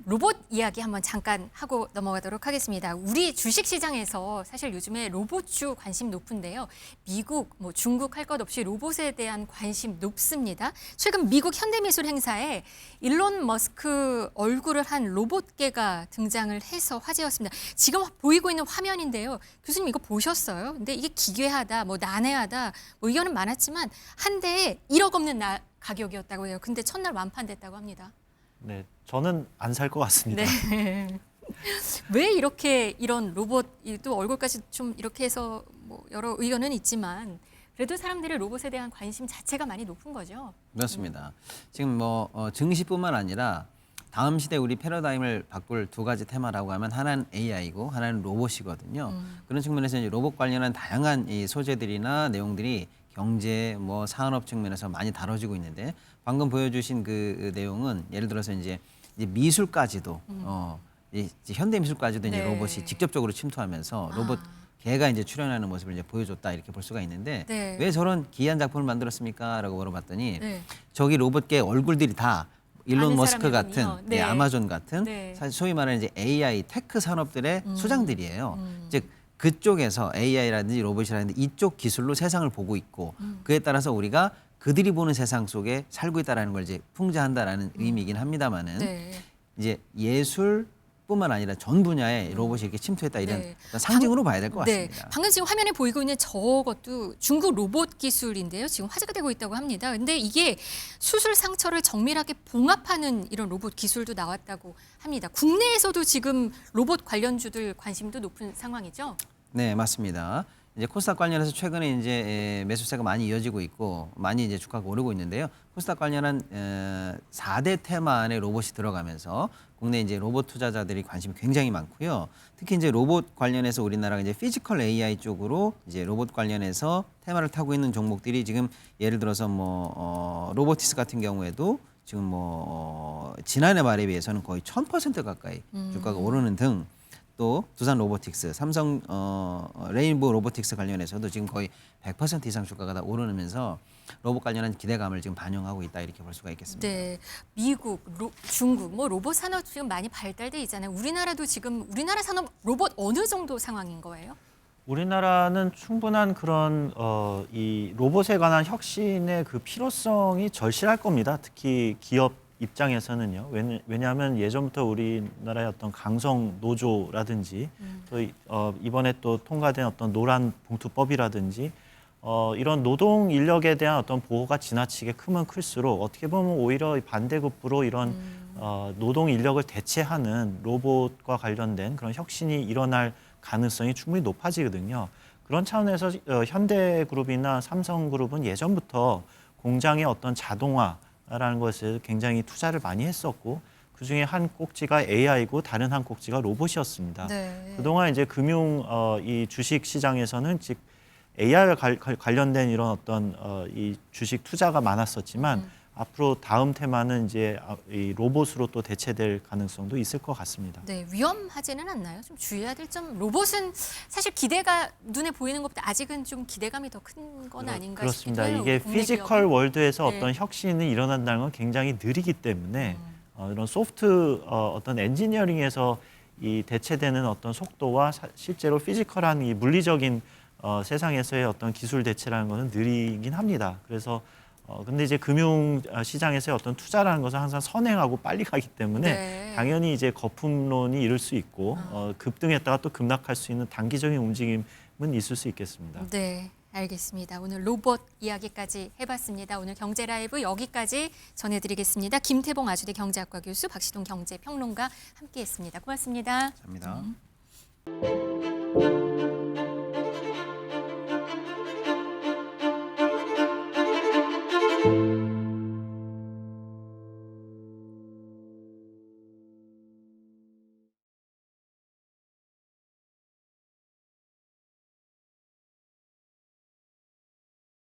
로봇 이야기 한번 잠깐 하고 넘어가도록 하겠습니다. 우리 주식시장에서 사실 요즘에 로봇주 관심 높은데요. 미국, 중국 할 것 없이 로봇에 대한 관심 높습니다. 최근 미국 현대미술 행사에 일론 머스크 얼굴을 한 로봇개가 등장을 해서 화제였습니다. 지금 보이고 있는 화면인데요. 교수님 이거 보셨어요? 근데 이게 기괴하다, 난해하다, 의견은 많았지만 한 대에 1억 없는 가격이었다고 해요. 근데 첫날 완판됐다고 합니다. 네, 저는 안 살 것 같습니다. 네. 왜 이렇게 이런 로봇, 또 얼굴까지 좀 이렇게 해서 여러 의견은 있지만 그래도 사람들의 로봇에 대한 관심 자체가 많이 높은 거죠. 그렇습니다. 지금 증시뿐만 아니라 다음 시대 우리 패러다임을 바꿀 두 가지 테마라고 하면 하나는 AI고 하나는 로봇이거든요. 그런 측면에서 이제 로봇 관련한 다양한 이 소재들이나 내용들이 경제, 산업 측면에서 많이 다뤄지고 있는데 방금 보여주신 그 내용은 예를 들어서 이제 미술까지도 이제 현대 미술까지도 이제 네. 로봇이 직접적으로 침투하면서 로봇 개가 이제 출연하는 모습을 이제 보여줬다 이렇게 볼 수가 있는데 네. 왜 저런 기이한 작품을 만들었습니까?라고 물어봤더니 네. 저기 로봇계 얼굴들이 다 일론 아는 머스크 사람이군요. 같은 네. 아마존 같은 네. 사실 소위 말하는 이제 AI 테크 산업들의 수장들이에요. 즉 그쪽에서 AI라든지 로봇이라든지 이쪽 기술로 세상을 보고 있고 그에 따라서 우리가 그들이 보는 세상 속에 살고 있다라는 걸 이제 풍자한다라는 의미이긴 합니다만은 네. 이제 예술뿐만 아니라 전 분야에 로봇이 이렇게 침투했다 이런 네. 어떤 상징으로 봐야 될 것 네. 같습니다. 방금 지금 화면에 보이고 있는 저것도 중국 로봇 기술인데요. 지금 화제가 되고 있다고 합니다. 근데 이게 수술 상처를 정밀하게 봉합하는 이런 로봇 기술도 나왔다고 합니다. 국내에서도 지금 로봇 관련주들 관심도 높은 상황이죠. 네, 맞습니다. 이제 코스닥 관련해서 최근에 이제 매수세가 많이 이어지고 있고 많이 이제 주가가 오르고 있는데요. 코스닥 관련한 4대 테마 안에 로봇이 들어가면서 국내 이제 로봇 투자자들이 관심이 굉장히 많고요. 특히 이제 로봇 관련해서 우리나라가 이제 피지컬 AI 쪽으로 이제 로봇 관련해서 테마를 타고 있는 종목들이 지금 예를 들어서 로보티스 같은 경우에도 지금 지난해 말에 비해서는 거의 1000% 가까이 주가가 오르는 등 또 두산 로보틱스, 삼성 레인보우 로보틱스 관련해서도 지금 거의 100% 이상 주가가 다 오르면서 로봇 관련한 기대감을 지금 반영하고 있다 이렇게 볼 수가 있겠습니다. 네, 미국, 중국, 로봇 산업 지금 많이 발달돼 있잖아요. 우리나라도 지금 우리나라 산업 로봇 어느 정도 상황인 거예요? 우리나라는 충분한 그런 이 로봇에 관한 혁신의 그 필요성이 절실할 겁니다. 특히 기업 입장에서는요. 왜냐하면 예전부터 우리나라의 어떤 강성 노조라든지 또 이번에 또 통과된 어떤 노란 봉투법이라든지 이런 노동 인력에 대한 어떤 보호가 지나치게 크면 클수록 어떻게 보면 오히려 반대급부로 이런 노동 인력을 대체하는 로봇과 관련된 그런 혁신이 일어날 가능성이 충분히 높아지거든요. 그런 차원에서 현대그룹이나 삼성그룹은 예전부터 공장의 어떤 자동화라는 것을 굉장히 투자를 많이 했었고 그중에 한 꼭지가 AI고 다른 한 꼭지가 로봇이었습니다. 네. 그동안 이제 금융 이 주식 시장에서는 즉 AI와 관련된 이런 어떤 이 주식 투자가 많았었지만 앞으로 다음 테마는 이제 이 로봇으로 또 대체될 가능성도 있을 것 같습니다. 네, 위험하지는 않나요? 좀 주의해야 될 점. 로봇은 사실 기대가 눈에 보이는 것보다 아직은 좀 기대감이 더 큰 건 아닌가 그렇습니다. 싶기도 해요. 이게 국내 피지컬 기업은. 월드에서 네. 어떤 혁신이 일어난다는 건 굉장히 느리기 때문에 이런 소프트 어떤 엔지니어링에서 이 대체되는 어떤 속도와 실제로 피지컬한 이 물리적인 세상에서의 어떤 기술 대체라는 것은 느리긴 합니다. 그래서 근데 이제 금융 시장에서의 어떤 투자라는 것은 항상 선행하고 빨리 가기 때문에 네. 당연히 이제 거품론이 이룰 수 있고 급등했다가 또 급락할 수 있는 단기적인 움직임은 있을 수 있겠습니다. 네, 알겠습니다. 오늘 로봇 이야기까지 해봤습니다. 오늘 경제라이브 여기까지 전해드리겠습니다. 김태봉 아주대 경제학과 교수, 박시동 경제평론가 함께했습니다. 고맙습니다. 감사합니다.